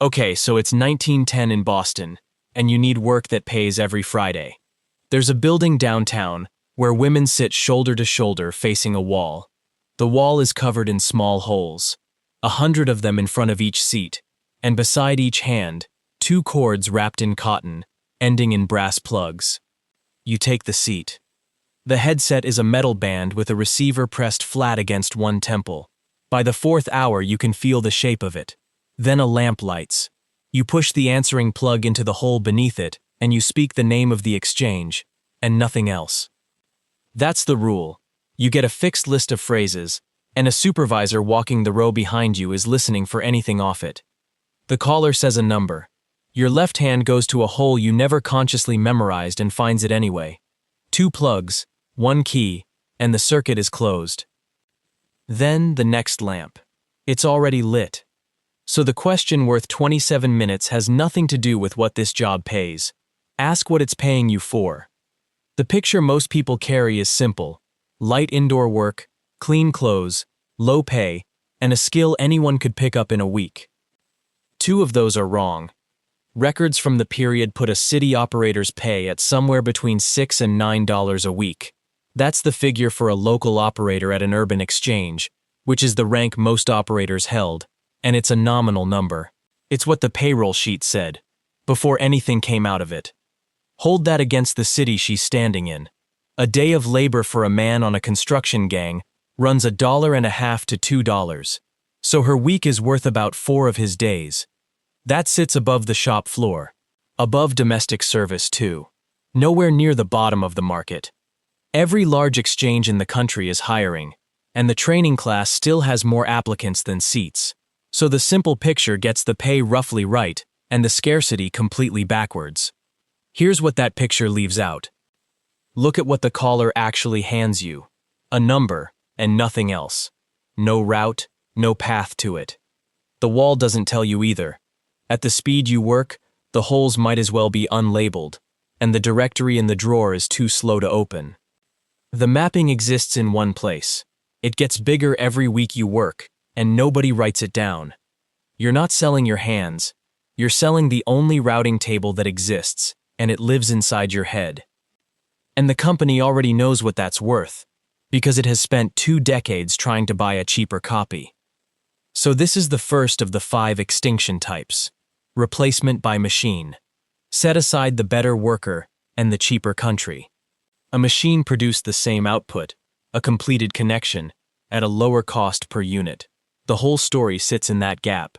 Okay, so it's 1910 in Boston, and you need work that pays every Friday. There's a building downtown where women sit shoulder to shoulder facing a wall. The wall is covered in small holes, 100 of them in front of each seat, and beside each hand, 2 cords wrapped in cotton, ending in brass plugs. You take the seat. The headset is a metal band with a receiver pressed flat against one temple. By the 4th hour, you can feel the shape of it. Then a lamp lights. You push the answering plug into the hole beneath it, and you speak the name of the exchange, and nothing else. That's the rule. You get a fixed list of phrases, and a supervisor walking the row behind you is listening for anything off it. The caller says a number. Your left hand goes to a hole you never consciously memorized and finds it anyway. 2 plugs, 1 key, and the circuit is closed. Then the next lamp. It's already lit. So the question worth 27 minutes has nothing to do with what this job pays. Ask what it's paying you for. The picture most people carry is simple: light indoor work, clean clothes, low pay, and a skill anyone could pick up in a week. 2 of those are wrong. Records from the period put a city operator's pay at somewhere between $6 and $9 a week. That's the figure for a local operator at an urban exchange, which is the rank most operators held, and it's a nominal number. It's what the payroll sheet said, before anything came out of it. Hold that against the city she's standing in. A day of labor for a man on a construction gang runs $1.50 to $2, so her week is worth about 4 of his days. That sits above the shop floor, above domestic service too, nowhere near the bottom of the market. Every large exchange in the country is hiring, and the training class still has more applicants than seats, so the simple picture gets the pay roughly right and the scarcity completely backwards. Here's what that picture leaves out. Look at what the caller actually hands you: a number and nothing else. No route, no path to it. The wall doesn't tell you either. At the speed you work, the holes might as well be unlabeled, and the directory in the drawer is too slow to open. The mapping exists in one place. It gets bigger every week you work, and nobody writes it down. You're not selling your hands. You're selling the only routing table that exists, and it lives inside your head. And the company already knows what that's worth, because it has spent 2 decades trying to buy a cheaper copy. So this is the first of the 5 extinction types. Replacement by machine. Set aside the better worker and the cheaper country. A machine produced the same output, a completed connection, at a lower cost per unit. The whole story sits in that gap.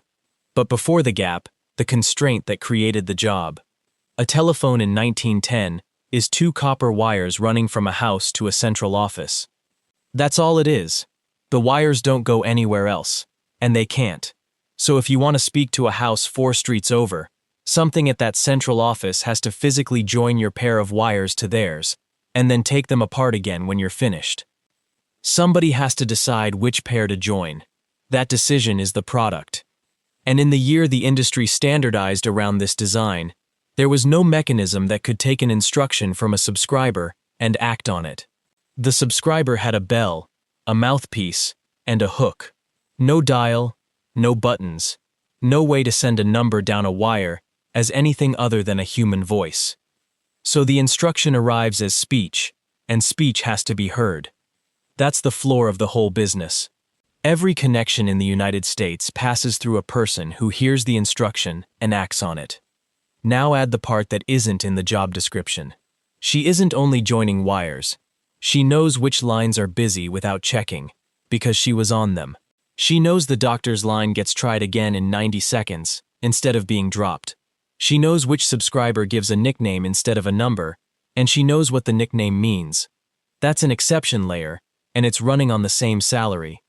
But before the gap, the constraint that created the job. A telephone in 1910 is 2 copper wires running from a house to a central office. That's all it is. The wires don't go anywhere else, and they can't. So if you want to speak to a house 4 streets over, something at that central office has to physically join your pair of wires to theirs, and then take them apart again when you're finished. Somebody has to decide which pair to join. That decision is the product. And in the year the industry standardized around this design, there was no mechanism that could take an instruction from a subscriber and act on it. The subscriber had a bell, a mouthpiece, and a hook. No dial, no buttons, no way to send a number down a wire as anything other than a human voice. So the instruction arrives as speech, and speech has to be heard. That's the floor of the whole business. Every connection in the United States passes through a person who hears the instruction and acts on it. Now add the part that isn't in the job description. She isn't only joining wires. She knows which lines are busy without checking, because she was on them. She knows the doctor's line gets tried again in 90 seconds, instead of being dropped. She knows which subscriber gives a nickname instead of a number, and she knows what the nickname means. That's an exception layer, and it's running on the same salary.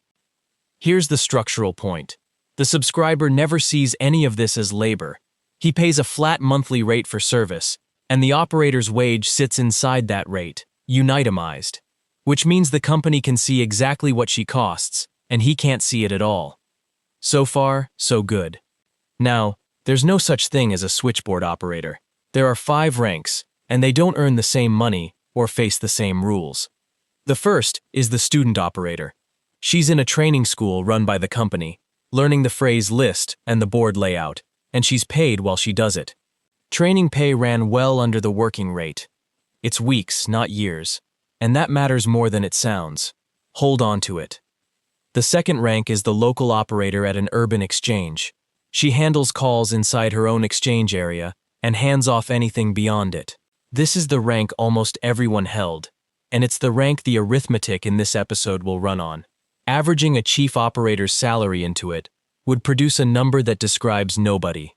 Here's the structural point. The subscriber never sees any of this as labor. He pays a flat monthly rate for service, and the operator's wage sits inside that rate, unitemized, which means the company can see exactly what she costs, and he can't see it at all. So far, so good. Now, there's no such thing as a switchboard operator. There are 5 ranks, and they don't earn the same money or face the same rules. The first is the student operator. She's in a training school run by the company, learning the phrase list and the board layout, and she's paid while she does it. Training pay ran well under the working rate. It's weeks, not years, and that matters more than it sounds. Hold on to it. The second rank is the local operator at an urban exchange. She handles calls inside her own exchange area and hands off anything beyond it. This is the rank almost everyone held, and it's the rank the arithmetic in this episode will run on. Averaging a chief operator's salary into it would produce a number that describes nobody.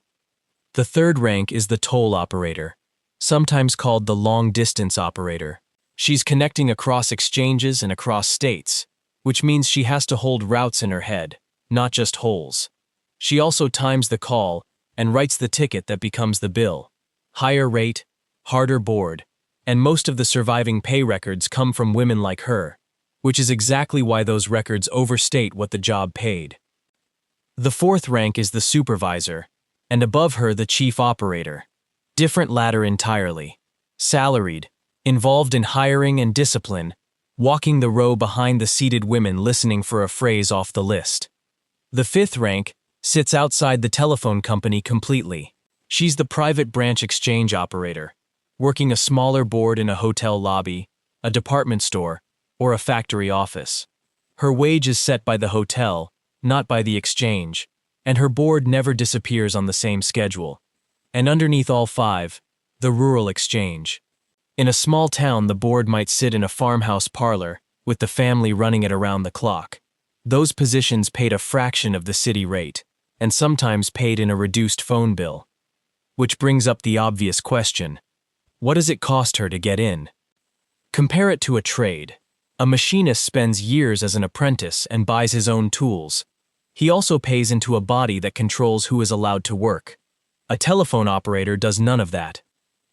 The third rank is the toll operator, sometimes called the long-distance operator. She's connecting across exchanges and across states, which means she has to hold routes in her head, not just holes. She also times the call and writes the ticket that becomes the bill. Higher rate, harder board, and most of the surviving pay records come from women like her, which is exactly why those records overstate what the job paid. The fourth rank is the supervisor, and above her the chief operator. Different ladder entirely. Salaried, involved in hiring and discipline, walking the row behind the seated women listening for a phrase off the list. The fifth rank sits outside the telephone company completely. She's the private branch exchange operator, working a smaller board in a hotel lobby, a department store, or a factory office. Her wage is set by the hotel, not by the exchange, and her board never disappears on the same schedule. And underneath all five, the rural exchange. In a small town, the board might sit in a farmhouse parlor, with the family running it around the clock. Those positions paid a fraction of the city rate, and sometimes paid in a reduced phone bill. Which brings up the obvious question: what does it cost her to get in? Compare it to a trade. A machinist spends years as an apprentice and buys his own tools. He also pays into a body that controls who is allowed to work. A telephone operator does none of that.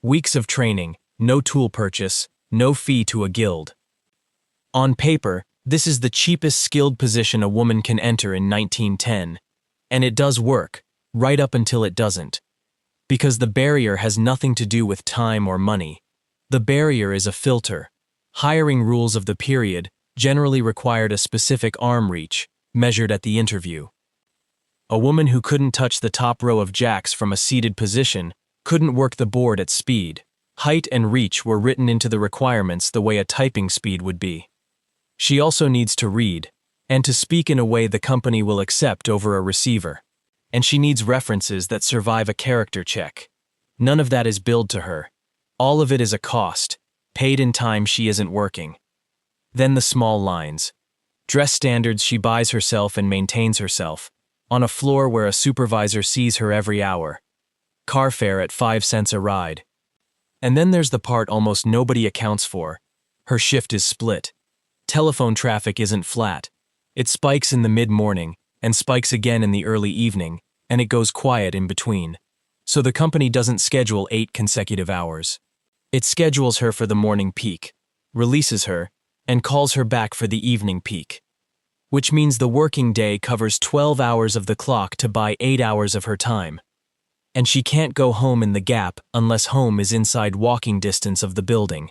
Weeks of training, no tool purchase, no fee to a guild. On paper, this is the cheapest skilled position a woman can enter in 1910, and it does work, right up until it doesn't. Because the barrier has nothing to do with time or money. The barrier is a filter. Hiring rules of the period generally required a specific arm reach, measured at the interview. A woman who couldn't touch the top row of jacks from a seated position couldn't work the board at speed. Height and reach were written into the requirements the way a typing speed would be. She also needs to read, and to speak in a way the company will accept over a receiver. And she needs references that survive a character check. None of that is billed to her. All of it is a cost, paid in time she isn't working. Then the small lines. Dress standards she buys herself and maintains herself, on a floor where a supervisor sees her every hour. Car fare at 5 cents a ride. And then there's the part almost nobody accounts for. Her shift is split. Telephone traffic isn't flat. It spikes in the mid-morning, and spikes again in the early evening, and it goes quiet in between. So the company doesn't schedule 8 consecutive hours. It schedules her for the morning peak, releases her, and calls her back for the evening peak. Which means the working day covers 12 hours of the clock to buy 8 hours of her time. And she can't go home in the gap unless home is inside walking distance of the building.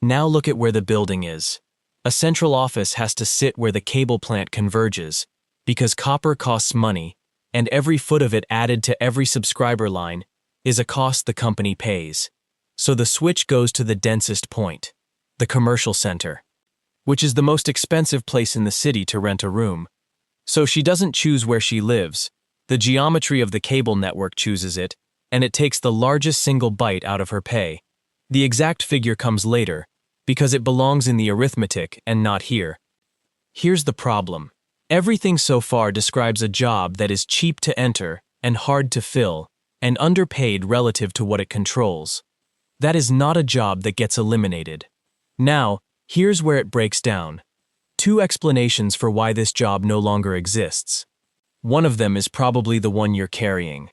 Now look at where the building is. A central office has to sit where the cable plant converges, because copper costs money, and every foot of it added to every subscriber line is a cost the company pays. So the switch goes to the densest point, the commercial center, which is the most expensive place in the city to rent a room. So she doesn't choose where she lives. The geometry of the cable network chooses it, and it takes the largest single bite out of her pay. The exact figure comes later, because it belongs in the arithmetic and not here. Here's the problem. Everything so far describes a job that is cheap to enter and hard to fill, and underpaid relative to what it controls. That is not a job that gets eliminated. Now, here's where it breaks down. 2 explanations for why this job no longer exists. One of them is probably the one you're carrying.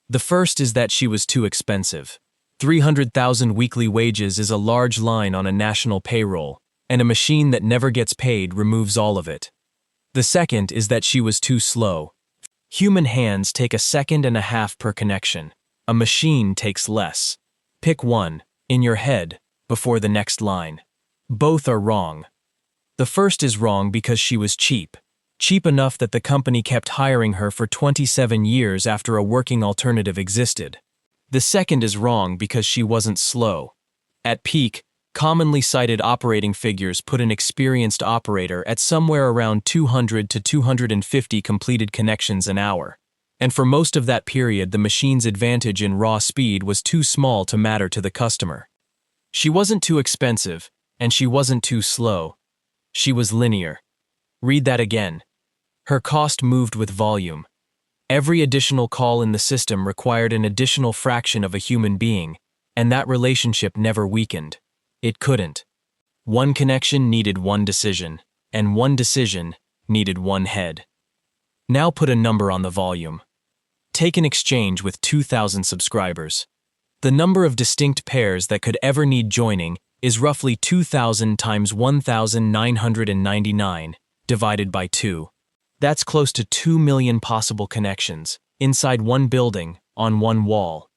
The first is that she was too expensive. 300,000 weekly wages is a large line on a national payroll, and a machine that never gets paid removes all of it. The second is that she was too slow. Human hands take 1.5 seconds per connection. A machine takes less. Pick one, in your head, before the next line. Both are wrong. The first is wrong because she was cheap. cheap enough that the company kept hiring her for 27 years after a working alternative existed. The second is wrong because she wasn't slow. At peak, commonly cited operating figures put an experienced operator at somewhere around 200 to 250 completed connections an hour. And for most of that period, the machine's advantage in raw speed was too small to matter to the customer. She wasn't too expensive, and she wasn't too slow. She was linear. Read that again. Her cost moved with volume. Every additional call in the system required an additional fraction of a human being, and that relationship never weakened. It couldn't. One connection needed one decision, and one decision needed one head. Now put a number on the volume. Take an exchange with 2,000 subscribers. The number of distinct pairs that could ever need joining is roughly 2,000 times 1,999 divided by 2. That's close to 2 million possible connections, inside one building, on one wall.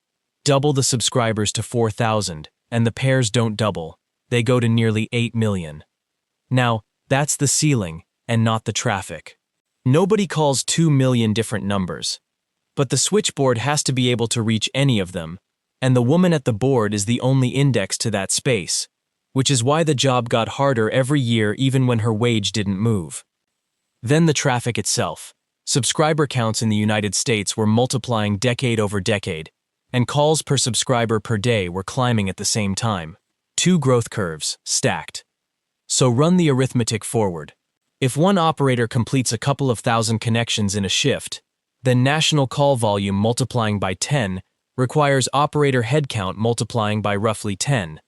Double the subscribers to 4,000, and the pairs don't double. They go to nearly 8 million. Now, that's the ceiling, and not the traffic. Nobody calls 2 million different numbers. But the switchboard has to be able to reach any of them, and the woman at the board is the only index to that space, which is why the job got harder every year even when her wage didn't move. Then the traffic itself. Subscriber counts in the United States were multiplying decade over decade, and calls per subscriber per day were climbing at the same time. Two growth curves, stacked. So run the arithmetic forward. If one operator completes a couple of thousand connections in a shift, then national call volume multiplying by 10 requires operator headcount multiplying by roughly 10.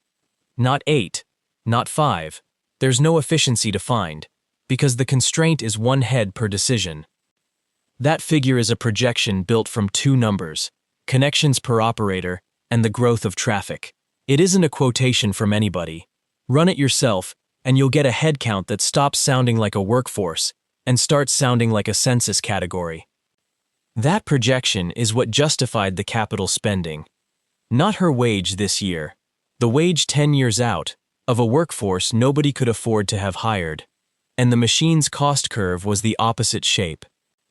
Not 8, not 5. There's no efficiency to find, because the constraint is one head per decision. That figure is a projection built from two numbers, connections per operator and the growth of traffic. It isn't a quotation from anybody. Run it yourself, and you'll get a headcount that stops sounding like a workforce and starts sounding like a census category. That projection is what justified the capital spending. Not her wage this year, the wage 10 years out, of a workforce nobody could afford to have hired. And the machine's cost curve was the opposite shape.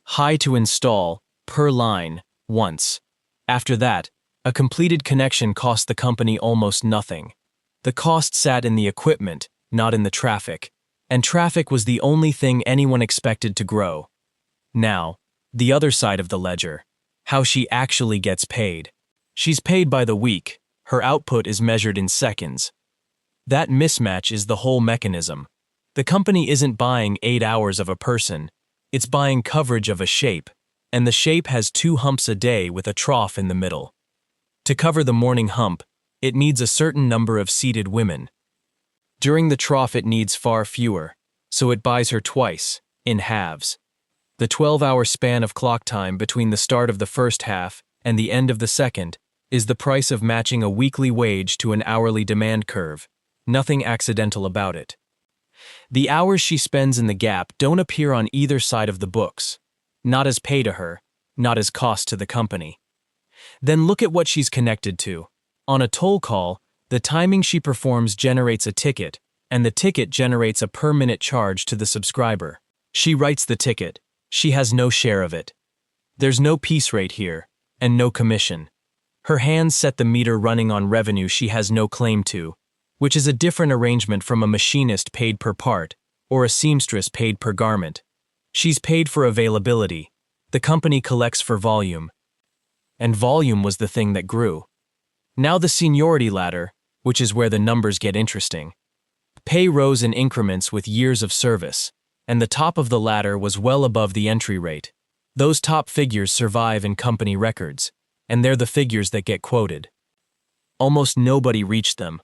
High to install, per line, once. After that, a completed connection cost the company almost nothing. The cost sat in the equipment, not in the traffic, and traffic was the only thing anyone expected to grow. Now, the other side of the ledger, how she actually gets paid. She's paid by the week, her output is measured in seconds. That mismatch is the whole mechanism. The company isn't buying 8 hours of a person, it's buying coverage of a shape, and the shape has 2 humps a day with a trough in the middle. To cover the morning hump, it needs a certain number of seated women. During the trough it needs far fewer, so it buys her twice, in halves. The 12-hour span of clock time between the start of the first half and the end of the second is the price of matching a weekly wage to an hourly demand curve. Nothing accidental about it. The hours she spends in the gap don't appear on either side of the books, not as pay to her, not as cost to the company. Then look at what she's connected to. On a toll call, the timing she performs generates a ticket, and the ticket generates a per-minute charge to the subscriber. She writes the ticket. She has no share of it. There's no piece rate here, and no commission. Her hands set the meter running on revenue she has no claim to, which is a different arrangement from a machinist paid per part, or a seamstress paid per garment. She's paid for availability. The company collects for volume. And volume was the thing that grew. Now the seniority ladder, which is where the numbers get interesting. Pay rose in increments with years of service, and the top of the ladder was well above the entry rate. Those top figures survive in company records, and they're the figures that get quoted. Almost nobody reached them.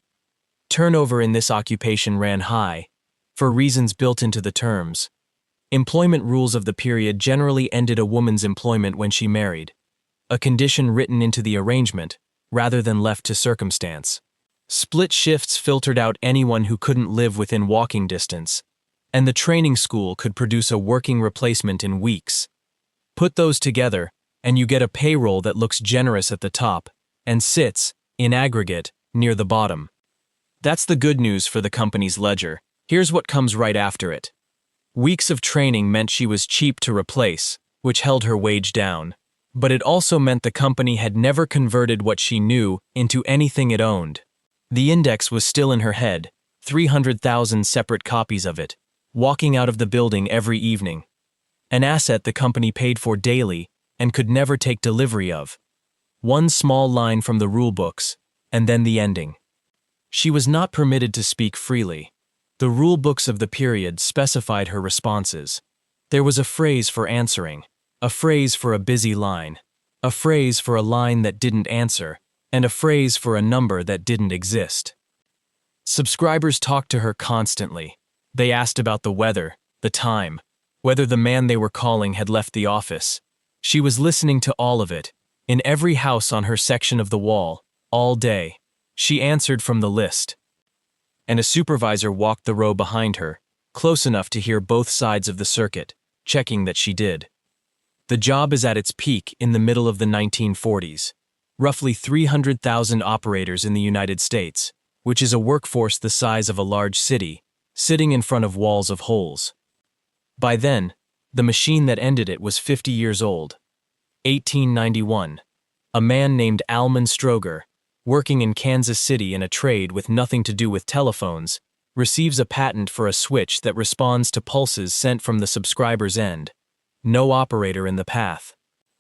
Turnover in this occupation ran high, for reasons built into the terms. Employment rules of the period generally ended a woman's employment when she married, a condition written into the arrangement, rather than left to circumstance. Split shifts filtered out anyone who couldn't live within walking distance, and the training school could produce a working replacement in weeks. Put those together, and you get a payroll that looks generous at the top, and sits, in aggregate, near the bottom. That's the good news for the company's ledger. Here's what comes right after it. Weeks of training meant she was cheap to replace, which held her wage down. But it also meant the company had never converted what she knew into anything it owned. The index was still in her head, 300,000 separate copies of it, walking out of the building every evening. An asset the company paid for daily and could never take delivery of. One small line from the rulebooks, and then the ending. She was not permitted to speak freely. The rulebooks of the period specified her responses. There was a phrase for answering, a phrase for a busy line, a phrase for a line that didn't answer, and a phrase for a number that didn't exist. Subscribers talked to her constantly. They asked about the weather, the time, whether the man they were calling had left the office. She was listening to all of it, in every house on her section of the wall, all day. She answered from the list. And a supervisor walked the row behind her, close enough to hear both sides of the circuit, checking that she did. The job is at its peak in the middle of the 1940s. Roughly 300,000 operators in the United States, which is a workforce the size of a large city, sitting in front of walls of holes. By then, the machine that ended it was 50 years old. 1891. A man named Alman Stroger, working in Kansas City in a trade with nothing to do with telephones, receives a patent for a switch that responds to pulses sent from the subscriber's end. No operator in the path.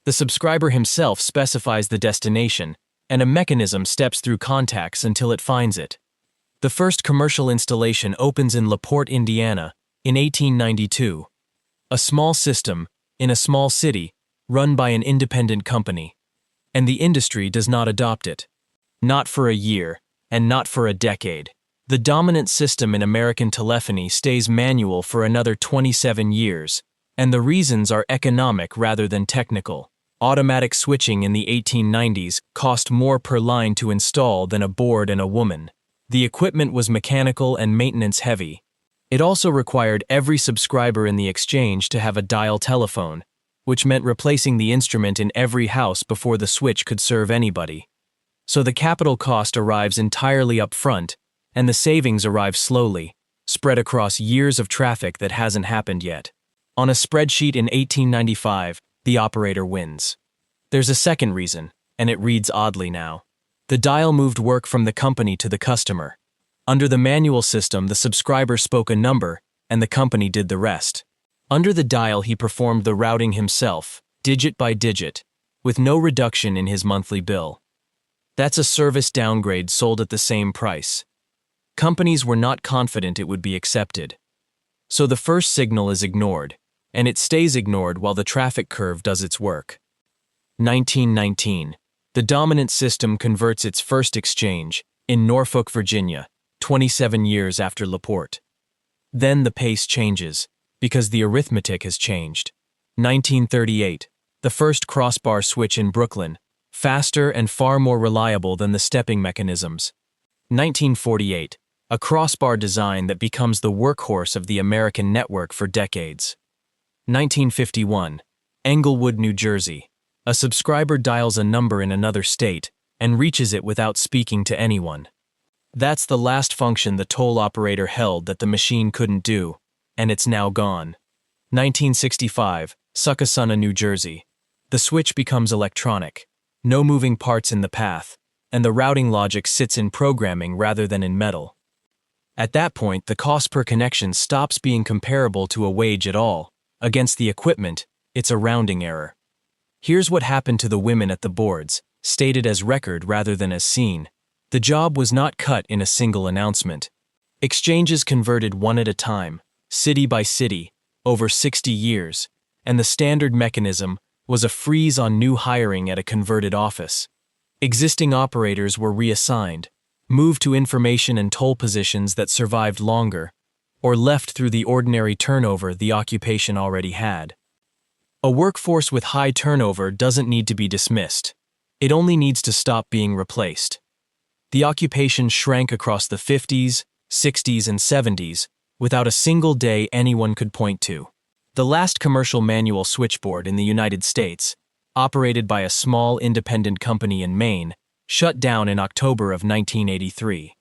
The subscriber himself specifies the destination, and a mechanism steps through contacts until it finds it. The first commercial installation opens in LaPorte, Indiana, in 1892. A small system, in a small city, run by an independent company. And the industry does not adopt it. Not for a year, and not for a decade. The dominant system in American telephony stays manual for another 27 years, and the reasons are economic rather than technical. Automatic switching in the 1890s cost more per line to install than a board and a woman. The equipment was mechanical and maintenance heavy. It also required every subscriber in the exchange to have a dial telephone, which meant replacing the instrument in every house before the switch could serve anybody. So the capital cost arrives entirely up front, and the savings arrive slowly, spread across years of traffic that hasn't happened yet. On a spreadsheet in 1895, the operator wins. There's a second reason, and it reads oddly now. The dial moved work from the company to the customer. Under the manual system, the subscriber spoke a number, and the company did the rest. Under the dial, he performed the routing himself, digit by digit, with no reduction in his monthly bill. That's a service downgrade sold at the same price. Companies were not confident it would be accepted. So the first signal is ignored, and it stays ignored while the traffic curve does its work. 1919. The dominant system converts its first exchange, in Norfolk, Virginia, 27 years after LaPorte. Then the pace changes, because the arithmetic has changed. 1938. The first crossbar switch in Brooklyn, faster and far more reliable than the stepping mechanisms. 1948. A crossbar design that becomes the workhorse of the American network for decades. 1951. Englewood, New Jersey. A subscriber dials a number in another state and reaches it without speaking to anyone. That's the last function the toll operator held that the machine couldn't do, and it's now gone. 1965. Succasunna, New Jersey. The switch becomes electronic. No moving parts in the path, and the routing logic sits in programming rather than in metal. At that point, the cost per connection stops being comparable to a wage at all. Against the equipment, it's a rounding error. Here's what happened to the women at the boards, stated as record rather than as seen. The job was not cut in a single announcement. Exchanges converted one at a time, city by city, over 60 years, and the standard mechanism was a freeze on new hiring at a converted office. Existing operators were reassigned, moved to information and toll positions that survived longer, or left through the ordinary turnover the occupation already had. A workforce with high turnover doesn't need to be dismissed. It only needs to stop being replaced. The occupation shrank across the 50s, 60s, and 70s without a single day anyone could point to. The last commercial manual switchboard in the United States, operated by a small independent company in Maine, shut down in October of 1983.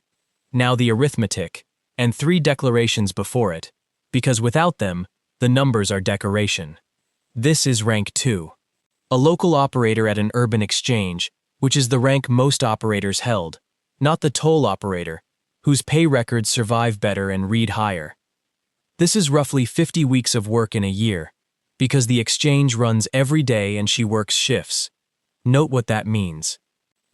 Now the arithmetic, and 3 declarations before it, because without them, The numbers are decoration. This is rank 2. A local operator at an urban exchange, which is the rank most operators held, not the toll operator, whose pay records survive better and read higher. This is roughly 50 weeks of work in a year, because the exchange runs every day and she works shifts. Note what that means.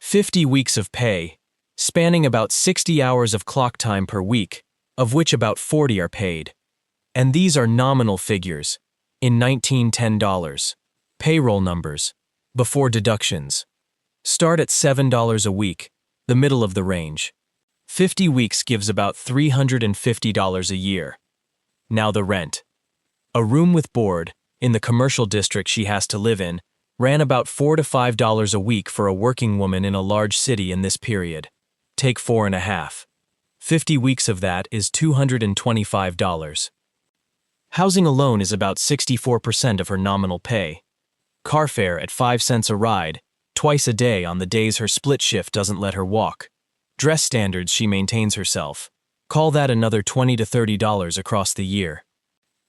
50 weeks of pay, spanning about 60 hours of clock time per week, of which about 40 are paid. And these are nominal figures, in $1910. Payroll numbers, before deductions. Start at $7 a week, the middle of the range. 50 weeks gives about $350 a year. Now the rent. A room with board, in the commercial district she has to live in, ran about $4 to $5 a week for a working woman in a large city in this period. Take 4.5. 50 weeks of that is $225. Housing alone is about 64% of her nominal pay. Car fare at 5 cents a ride, twice a day on the days her split shift doesn't let her walk. Dress standards she maintains herself. Call that another $20 to $30 across the year.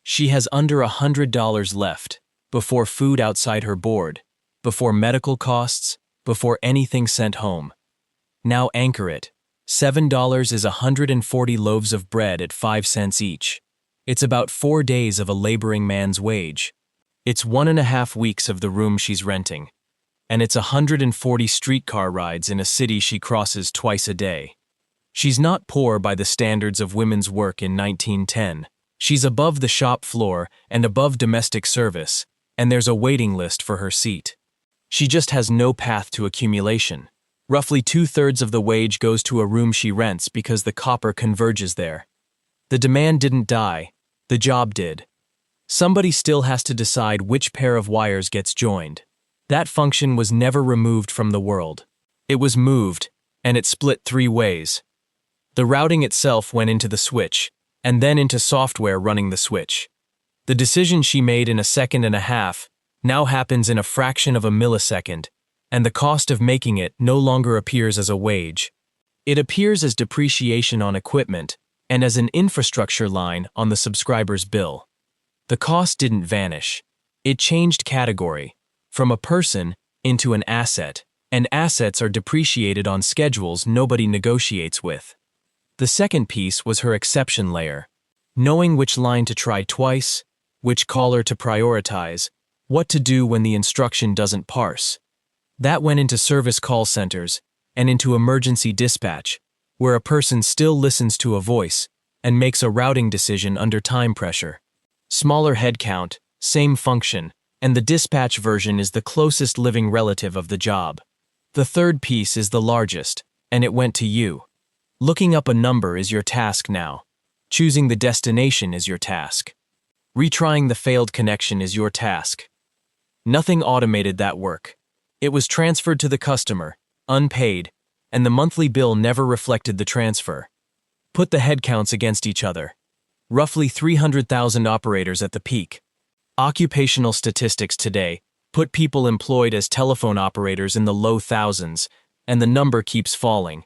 She has under $100 left, before food outside her board, before medical costs, before anything sent home. Now anchor it. $7 is 140 loaves of bread at 5 cents each. It's about 4 days of a laboring man's wage. It's 1.5 weeks of the room she's renting. And it's 140 streetcar rides in a city she crosses twice a day. She's not poor by the standards of women's work in 1910. She's above the shop floor and above domestic service, and there's a waiting list for her seat. She just has no path to accumulation. Roughly 2/3 of the wage goes to a room she rents because the copper converges there. The demand didn't die, the job did. Somebody still has to decide which pair of wires gets joined. That function was never removed from the world. It was moved, and it split 3 ways. The routing itself went into the switch, and then into software running the switch. The decision she made in 1.5 seconds now happens in a fraction of a millisecond, and the cost of making it no longer appears as a wage. It appears as depreciation on equipment and as an infrastructure line on the subscriber's bill. The cost didn't vanish. It changed category, from a person into an asset, and assets are depreciated on schedules nobody negotiates with. The second piece was her exception layer. Knowing which line to try twice, which caller to prioritize, what to do when the instruction doesn't parse. That went into service call centers and into emergency dispatch, where a person still listens to a voice and makes a routing decision under time pressure. Smaller headcount, same function, and the dispatch version is the closest living relative of the job. The third piece is the largest, and it went to you. Looking up a number is your task now. Choosing the destination is your task. Retrying the failed connection is your task. Nothing automated that work. It was transferred to the customer, unpaid, and the monthly bill never reflected the transfer. Put the headcounts against each other. Roughly 300,000 operators at the peak. Occupational statistics today put people employed as telephone operators in the low thousands, and the number keeps falling.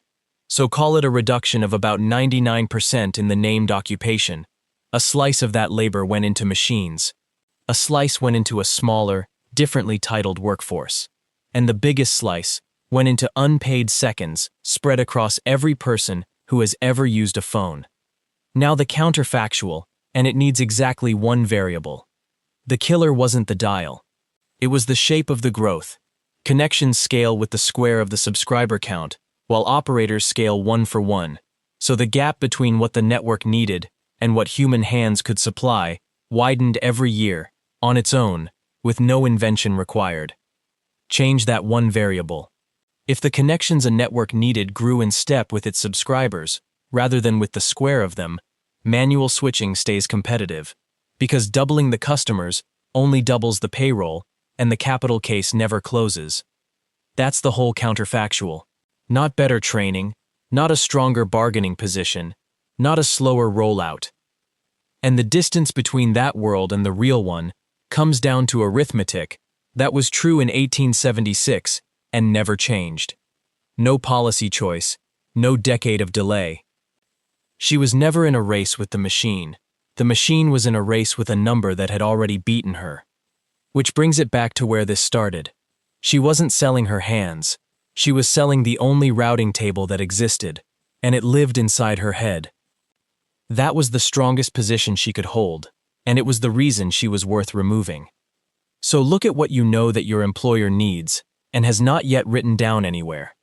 So call it a reduction of about 99% in the named occupation. A slice of that labor went into machines. A slice went into a smaller, differently titled workforce. And the biggest slice went into unpaid seconds spread across every person who has ever used a phone. Now the counterfactual, and it needs exactly one variable. The killer wasn't the dial. It was the shape of the growth. Connections scale with the square of the subscriber count, while operators scale 1 for 1. So the gap between what the network needed and what human hands could supply widened every year, on its own, with no invention required. Change that one variable. If the connections a network needed grew in step with its subscribers, rather than with the square of them, manual switching stays competitive, because doubling the customers only doubles the payroll, and the capital case never closes. That's the whole counterfactual. Not better training, not a stronger bargaining position, not a slower rollout. And the distance between that world and the real one comes down to arithmetic that was true in 1876 and never changed. No policy choice, no decade of delay. She was never in a race with the machine. The machine was in a race with a number that had already beaten her. Which brings it back to where this started. She wasn't selling her hands. She was selling the only routing table that existed, and it lived inside her head. That was the strongest position she could hold, and it was the reason she was worth removing. So look at what you know that your employer needs and has not yet written down anywhere.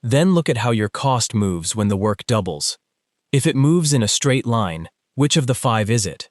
Then look at how your cost moves when the work doubles. If it moves in a straight line, which of the 5 is it?